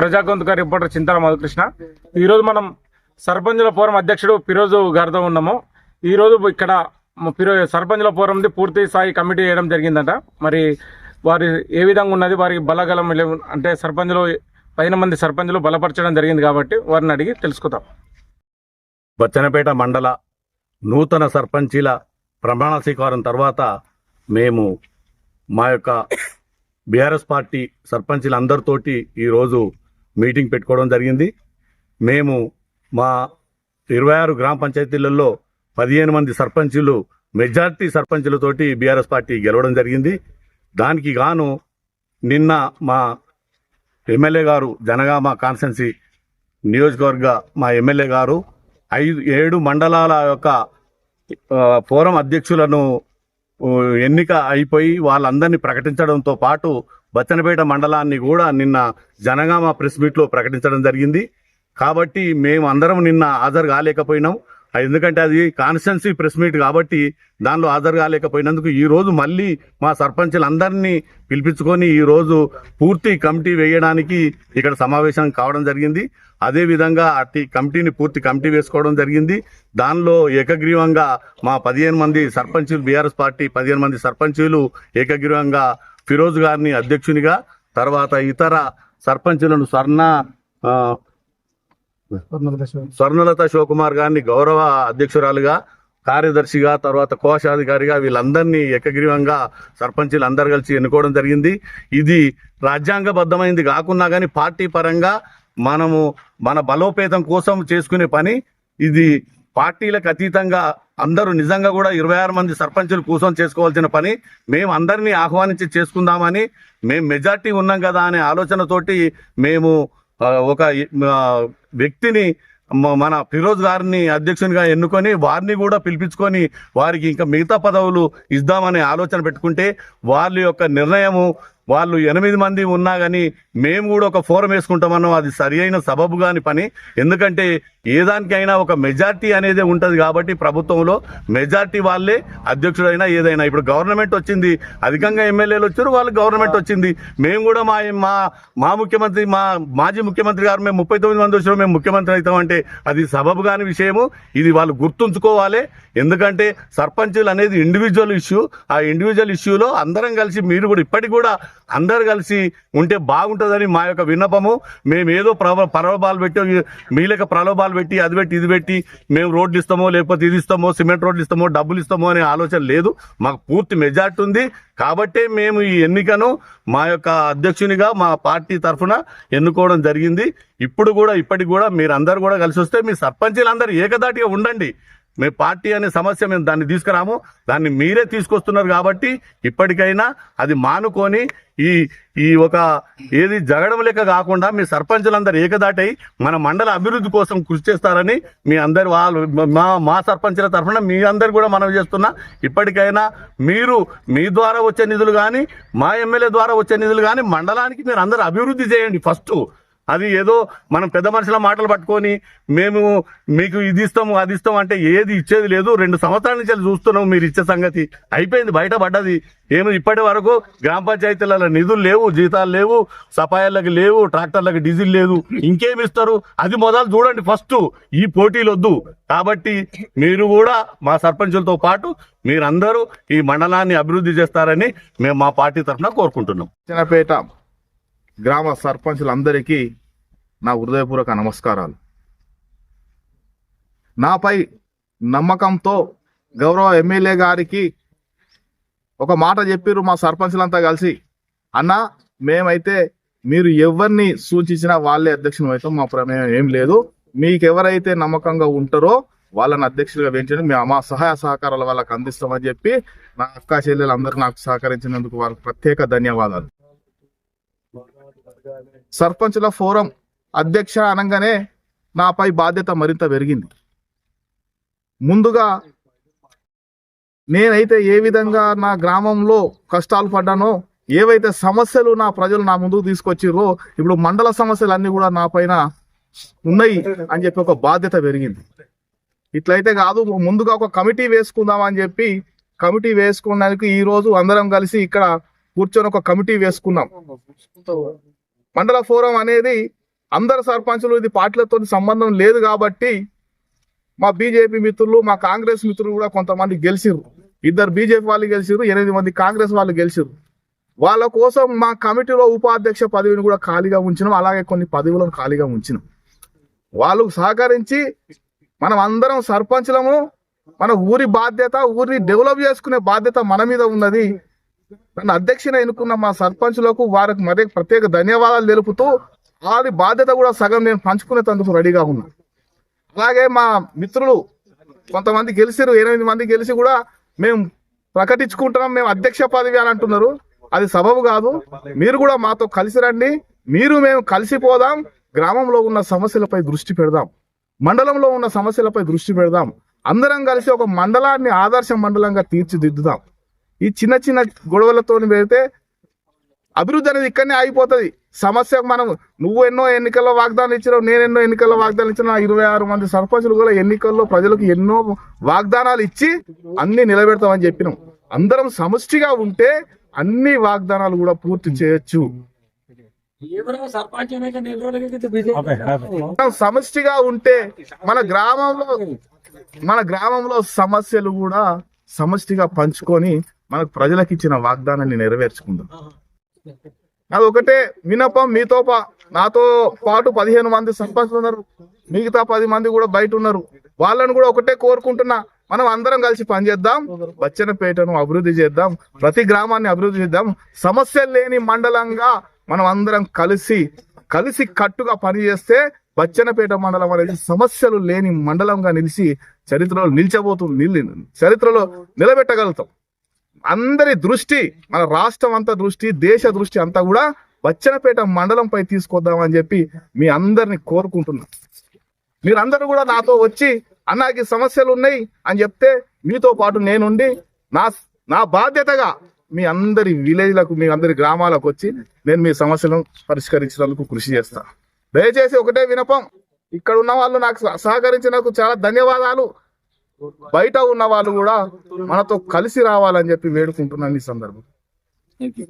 ప్రజాగొంతుక reporter చింతల మధుకృష్ణ. ఈరోజు మనం సర్పంచుల ఫోరం అధ్యక్షుడు ఫిరోజు గారితో ఉన్నాము. ఈరోజు ఇక్కడ సర్పంచుల ఫోరంది పూర్తి స్థాయి కమిటీ వేయడం జరిగిందంట. మరి వారి ఏ విధంగా ఉన్నది, వారికి బలగలం అంటే సర్పంచులు 10 మంది సర్పంచులు బలపరచడం జరిగింది కాబట్టి వారిని అడిగి తెలుసుకుందాం. బచ్చన్నపేట మండల నూతన సర్పంచీల ప్రమాణ స్వీకారం తర్వాత మేము మా యొక్క బీఆర్ఎస్ పార్టీ సర్పంచులందరితోటి ఈరోజు మీటింగ్ పెట్టుకోవడం జరిగింది. మేము మా 26 గ్రామ పంచాయతీలలో 15 మంది సర్పంచులు మెజార్టీ సర్పంచులతోటి బీఆర్ఎస్ పార్టీ గెలవడం జరిగింది. దానికి గాను నిన్న మా ఎమ్మెల్యే గారు జనగామ కాన్స్టిట్యున్సీ నియోజకవర్గ మా ఎమ్మెల్యే గారు 7 మండలాల యొక్క ఫోరం అధ్యక్షులను ఎన్నిక అయిపోయి వాళ్ళందరినీ ప్రకటించడంతో పాటు బచ్చన్నపేట మండలాన్ని కూడా నిన్న జనగామ ప్రెస్ మీట్లో ప్రకటించడం జరిగింది. కాబట్టి మేము అందరం నిన్న హాజరు కాలేకపోయినాం. ఎందుకంటే అది కాన్స్టిట్యున్సీ ప్రెస్ మీట్ కాబట్టి దానిలో హాజరు కాలేకపోయినందుకు ఈరోజు మళ్ళీ మా సర్పంచులందరినీ పిలిపించుకొని ఈరోజు పూర్తి కమిటీ వేయడానికి ఇక్కడ సమావేశం కావడం జరిగింది. అదేవిధంగా అట్టి కమిటీని పూర్తి కమిటీ వేసుకోవడం జరిగింది. దానిలో ఏకగ్రీవంగా మా 15 మంది సర్పంచులు బీఆర్ఎస్ పార్టీ 15 మంది సర్పంచులు ఏకగ్రీవంగా ఫిరోజ్ గారిని అధ్యక్షునిగా, తర్వాత ఇతర సర్పంచులను స్వర్ణలత శివకుమార్ గారిని గౌరవ అధ్యక్షురాలుగా, కార్యదర్శిగా, తర్వాత కోశాధికారిగా వీళ్ళందరినీ ఏకగ్రీవంగా సర్పంచులు అందరు కలిసి ఎన్నుకోవడం జరిగింది. ఇది రాజ్యాంగబద్ధమైంది కాకున్నా కానీ పార్టీ పరంగా మనము మన బలోపేతం కోసం చేసుకునే పని. ఇది పార్టీలకు అతీతంగా అందరూ నిజంగా కూడా 26 మంది సర్పంచులు కూర్చొని చేసుకోవాల్సిన పని. మేము అందరినీ ఆహ్వానించి చేసుకుందామని, మేము మెజార్టీ ఉన్నాం కదా అనే ఆలోచనతోటి మేము ఒక వ్యక్తిని మన ఫిరోజ్ గారిని అధ్యక్షునిగా ఎన్నుకొని వారిని కూడా పిలిపించుకొని వారికి ఇంకా మిగతా పదవులు ఇద్దామనే ఆలోచన పెట్టుకుంటే వాళ్ళ యొక్క నిర్ణయము, వాళ్ళు 8 మంది ఉన్నా కానీ మేము కూడా ఒక ఫోరం వేసుకుంటామన్నాం. అది సరి అయిన సబబు కాని పని. ఎందుకంటే ఏ దానికైనా ఒక మెజార్టీ అనేది ఉంటుంది కాబట్టి ప్రభుత్వంలో మెజార్టీ వాళ్ళే అధ్యక్షుడైనా ఏదైనా. ఇప్పుడు గవర్నమెంట్ వచ్చింది, అధికంగా ఎమ్మెల్యేలు వచ్చారు, వాళ్ళు గవర్నమెంట్ వచ్చింది. మేము కూడా మా ముఖ్యమంత్రి, మా మాజీ ముఖ్యమంత్రి గారు మేము 39 మంది వచ్చారు, మేము ముఖ్యమంత్రి అవుతామంటే అది సబబు కాని విషయము. ఇది వాళ్ళు గుర్తుంచుకోవాలి. ఎందుకంటే సర్పంచులు అనేది ఇండివిజువల్ ఇష్యూ. ఆ ఇండివిజువల్ ఇష్యూలో అందరం కలిసి, మీరు కూడా ఇప్పటికి కూడా అందరు కలిసి ఉంటే బాగుంటుందని మా యొక్క విన్నపము. మేము ఏదో ప్రలోభాలు పెట్టి, మీ లెక్క ప్రలోభాలు పెట్టి అది పెట్టి ఇది పెట్టి మేము రోడ్లు ఇస్తామో లేకపోతే ఇది ఇస్తామో, సిమెంట్ రోడ్లు ఇస్తామో, డబ్బులు ఇస్తామో అనే ఆలోచన లేదు. మాకు పూర్తి మెజార్టీ ఉంది కాబట్టే మేము ఈ ఎన్నికను మా యొక్క అధ్యక్షునిగా మా పార్టీ తరఫున ఎన్నుకోవడం జరిగింది. ఇప్పటికి కూడా మీరందరూ కూడా కలిసి వస్తే మీ సర్పంచులందరూ ఏకదాటిగా ఉండండి. మేము పార్టీ అనే సమస్య మేము దాన్ని తీసుకురాము, దాన్ని మీరే తీసుకొస్తున్నారు కాబట్టి ఇప్పటికైనా అది మానుకొని ఈ ఒక ఏది జగడం లెక్క కాకుండా మీ సర్పంచులందరూ ఏకదాటై మన మండల అభివృద్ధి కోసం కృషి చేస్తారని మీ అందరు మా సర్పంచుల తరఫున మీ అందరు కూడా మనం చేస్తున్నా. ఇప్పటికైనా మీరు మీ ద్వారా వచ్చే నిధులు కానీ, మా ఎమ్మెల్యే ద్వారా వచ్చే నిధులు కానీ మండలానికి మీరు అందరూ అభివృద్ధి చేయండి ఫస్ట్. అది ఏదో మనం పెద్ద మనుషుల మాటలు పట్టుకొని మేము మీకు ఇది ఇస్తాము అది ఇస్తాము అంటే ఏది ఇచ్చేది లేదు. 2 సంవత్సరాల నుంచి చూస్తున్నాము మీరు ఇచ్చే సంగతి అయిపోయింది, బయటపడ్డది. ఏమి ఇప్పటి వరకు గ్రామ పంచాయతీలలో నిధులు లేవు, జీతాలు లేవు, సఫాయిలకు లేవు, ట్రాక్టర్లకు డీజిల్ లేదు. ఇంకేమి ఇస్తారు అది మొదలు చూడండి ఫస్ట్. ఈ పోటీలు వద్దు. కాబట్టి మీరు కూడా మా సర్పంచులతో పాటు మీరందరూ ఈ మండలాన్ని అభివృద్ధి చేస్తారని మేము మా పార్టీ తరఫున కోరుకుంటున్నాం. బచ్చన్నపేట గ్రామ సర్పంచులందరికీ నా హృదయపూర్వక నమస్కారాలు. నాపై నమ్మకంతో గౌరవ ఎమ్మెల్యే గారికి ఒక మాట చెప్పారు మా సర్పంచులంతా కలిసి, అన్న మేమైతే మీరు ఎవరిని సూచించినా వాళ్ళే అధ్యక్షులు అవుతాం, మా ప్రమేయం ఏం లేదు, మీకు ఎవరైతే నమ్మకంగా ఉంటారో వాళ్ళని అధ్యక్షులుగా పెంచండి, మా సహాయ సహకారాలు వాళ్ళకి అందిస్తామని చెప్పి నా అక్క చెల్లెలు అందరూ నాకు సహకరించినందుకు వాళ్ళకి ప్రత్యేక ధన్యవాదాలు. సర్పంచుల ఫోరం అధ్యక్ష అనగానే నాపై బాధ్యత మరింత పెరిగింది. ముందుగా నేనైతే ఏ విధంగా నా గ్రామంలో కష్టాలు పడ్డానో, ఏవైతే సమస్యలు నా ప్రజలు నా ముందుకు తీసుకొచ్చిర్రో, ఇప్పుడు మండల సమస్యలు అన్ని కూడా నా పైన ఉన్నాయి అని చెప్పి ఒక బాధ్యత పెరిగింది. ఇట్లయితే కాదు, ముందుగా ఒక కమిటీ వేసుకుందామని చెప్పి కమిటీ వేసుకోవడానికి ఈరోజు అందరం కలిసి ఇక్కడ కూర్చొని ఒక కమిటీ వేసుకున్నాం. మండల ఫోరం అనేది అందరు సర్పంచులు ఇది పార్టీలతో సంబంధం లేదు కాబట్టి మా బీజేపీ మిత్రులు, మా కాంగ్రెస్ మిత్రులు కూడా కొంతమంది గెలిచిరు. 2 బీజేపీ వాళ్ళు గెలిచిరు, 8 మంది కాంగ్రెస్ వాళ్ళు గెలిచిరు. వాళ్ళ కోసం మా కమిటీలో ఉపాధ్యక్ష పదవిని కూడా ఖాళీగా ఉంచినాం, అలాగే కొన్ని పదవులను ఖాళీగా ఉంచినాం. వాళ్ళు సహకరించి మనం అందరం సర్పంచులము, మన ఊరి బాధ్యత, ఊరిని డెవలప్ చేసుకునే బాధ్యత మన మీద ఉన్నది. నన్ను అధ్యక్షుని ఎన్నుకున్న మా సర్పంచులకు వారికి మరీ ప్రత్యేక ధన్యవాదాలు తెలుపుతూ వారి బాధ్యత కూడా సగం నేను పంచుకునేందుకు రెడీగా ఉన్నా. అలాగే మా మిత్రులు కొంతమంది గెలిచిరు, 8 మంది గెలిచి కూడా మేము ప్రకటించుకుంటున్నాం, మేము అధ్యక్ష పదవి అని అంటున్నారు. అది సబబు కాదు. మీరు కూడా మాతో కలిసి రండి, మేము కలిసిపోదాం. గ్రామంలో ఉన్న సమస్యలపై దృష్టి పెడదాం, మండలంలో ఉన్న సమస్యలపై దృష్టి పెడదాం. అందరం కలిసి ఒక మండలాన్ని ఆదర్శ మండలంగా తీర్చిదిద్దుదాం. ఈ చిన్న చిన్న గొడవలతో పెడితే అభివృద్ధి అనేది ఇక్కడనే ఆగిపోతుంది. సమస్య నువ్వు ఎన్నో ఎన్నికల్లో వాగ్దానాలు ఇచ్చినావు, నేను ఎన్నో ఎన్నికల్లో వాగ్దానాలు ఇచ్చిన 26 మంది సర్పంచులు కూడా ఎన్నికల్లో ప్రజలకు ఎన్నో వాగ్దానాలు ఇచ్చి అన్ని నిలబెడతామని చెప్పినాం. అందరం సమష్టిగా ఉంటే అన్ని వాగ్దానాలు కూడా పూర్తి చేయొచ్చు. సమష్టిగా ఉంటే మన గ్రామంలో సమస్యలు కూడా సమష్టిగా పంచుకొని మనకు ప్రజలకు ఇచ్చిన వాగ్దానాన్ని నెరవేర్చుకుందాం. అది ఒకటే వినపం. నాతో పాటు 15 మంది సర్పంచులు ఉన్నారు, మిగతా 10 మంది కూడా బయట ఉన్నారు. వాళ్ళని కూడా ఒకటే కోరుకుంటున్నా, మనం అందరం కలిసి పనిచేద్దాం, బచ్చన్నపేటను అభివృద్ధి చేద్దాం, ప్రతి గ్రామాన్ని అభివృద్ధి చేద్దాం. సమస్యలు లేని మండలంగా మనం అందరం కలిసి కట్టుగా పనిచేస్తే బచ్చన్నపేట మండలం అనేది సమస్యలు లేని మండలంగా నిలిచి చరిత్రలో నిలబెట్టగలుగుతాం. అందరి దృష్టి, మన రాష్ట్రం అంతా దృష్టి, దేశ దృష్టి అంతా కూడా బచ్చన్నపేట మండలంపై తీసుకొద్దామని చెప్పి మీ అందరిని కోరుకుంటున్నా. మీరందరూ కూడా నాతో వచ్చి అన్నాకి సమస్యలు ఉన్నాయి అని చెప్తే మీతో పాటు నేనుండి నా బాధ్యతగా మీ అందరి విలేజ్లకు, మీ అందరి గ్రామాలకు వచ్చి నేను మీ సమస్యలను పరిష్కరించడానికి కృషి చేస్తా. దయచేసి ఒకటే వినపం, ఇక్కడ ఉన్న వాళ్ళు నాకు సహకరించినందుకు చాలా ధన్యవాదాలు. బయట ఉన్న వాళ్ళు కూడా మనతో కలిసి రావాలని చెప్పి వేడుకుంటున్నాను ఈ సందర్భం.